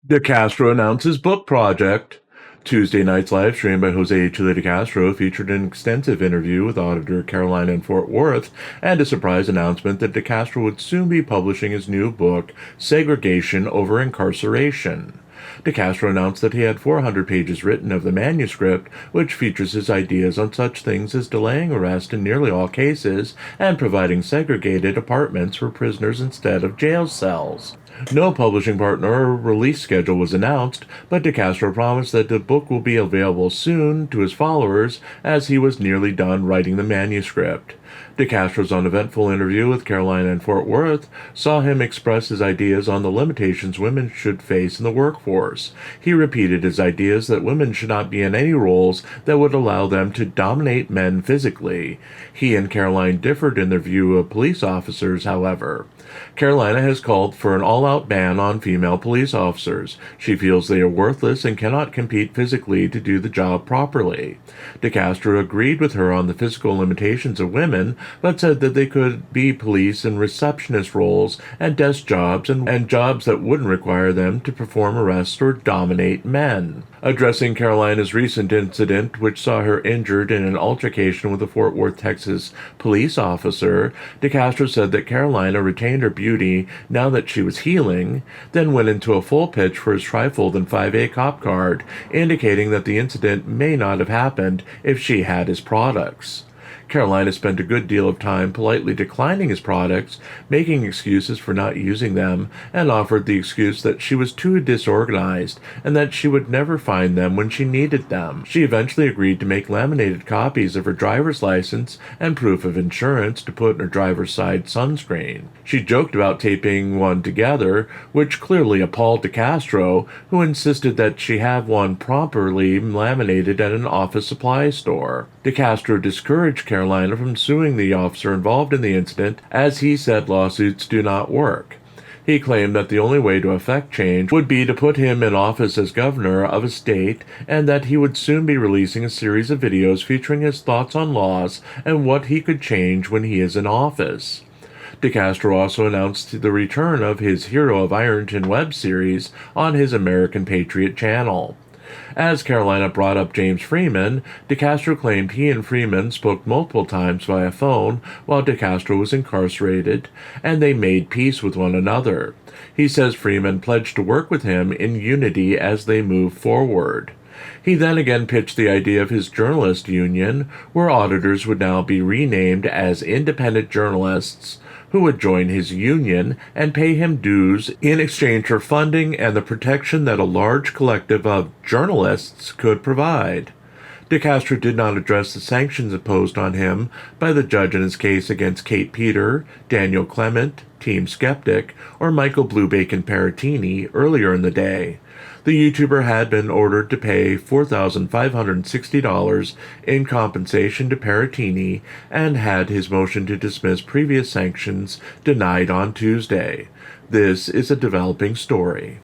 DeCastro announced his book project. Tuesday night's live stream by Chille DeCastro featured an extensive interview with auditor Carolina in Fort Worth and a surprise announcement that DeCastro would soon be publishing his new book, Segregation Over Incarceration. DeCastro announced that he had 400 pages written of the manuscript, which features his ideas on such things as delaying arrest in nearly all cases and providing segregated apartments for prisoners instead of jail cells. No publishing partner or release schedule was announced, but DeCastro promised that the book will be available soon to his followers as he was nearly done writing the manuscript. DeCastro's uneventful interview with Carolina in Fort Worth saw him express his ideas on the limitations women should face in the workforce. He repeated his ideas that women should not be in any roles that would allow them to dominate men physically. He and Caroline differed in their view of police officers, however. Carolina has called for an all-out ban on female police officers. She feels they are worthless and cannot compete physically to do the job properly. DeCastro agreed with her on the physical limitations of women, but said that they could be police and receptionist roles and desk jobs and jobs that wouldn't require them to perform arrests or dominate men. Addressing Carolina's recent incident, which saw her injured in an altercation with a Fort Worth, Texas police officer, DeCastro said that Carolina retained her beauty now that she was healing, then went into a full pitch for his trifold and 5A cop card, indicating that the incident may not have happened if she had his products. Carolina spent a good deal of time politely declining his products, making excuses for not using them, and offered the excuse that she was too disorganized and that she would never find them when she needed them. She eventually agreed to make laminated copies of her driver's license and proof of insurance to put in her driver's side sunscreen. She joked about taping one together, which clearly appalled DeCastro, who insisted that she have one properly laminated at an office supply store. DeCastro discouraged Carolina from suing the officer involved in the incident, as he said lawsuits do not work. He claimed that the only way to effect change would be to put him in office as governor of a state, and that he would soon be releasing a series of videos featuring his thoughts on laws and what he could change when he is in office. DeCastro also announced the return of his Hero of Ironton web series on his American Patriot channel. As Carolina brought up James Freeman, DeCastro claimed he and Freeman spoke multiple times via phone while DeCastro was incarcerated, and they made peace with one another. He says Freeman pledged to work with him in unity as they move forward. He then again pitched the idea of his journalist union, where auditors would now be renamed as independent journalists, who would join his union and pay him dues in exchange for funding and the protection that a large collective of journalists could provide. DeCastro did not address the sanctions imposed on him by the judge in his case against Kate Peter, Daniel Clement, Team Skeptic, or Michael Blue Bacon Paratini earlier in the day. The YouTuber had been ordered to pay $4,560 in compensation to Paratini and had his motion to dismiss previous sanctions denied on Tuesday. This is a developing story.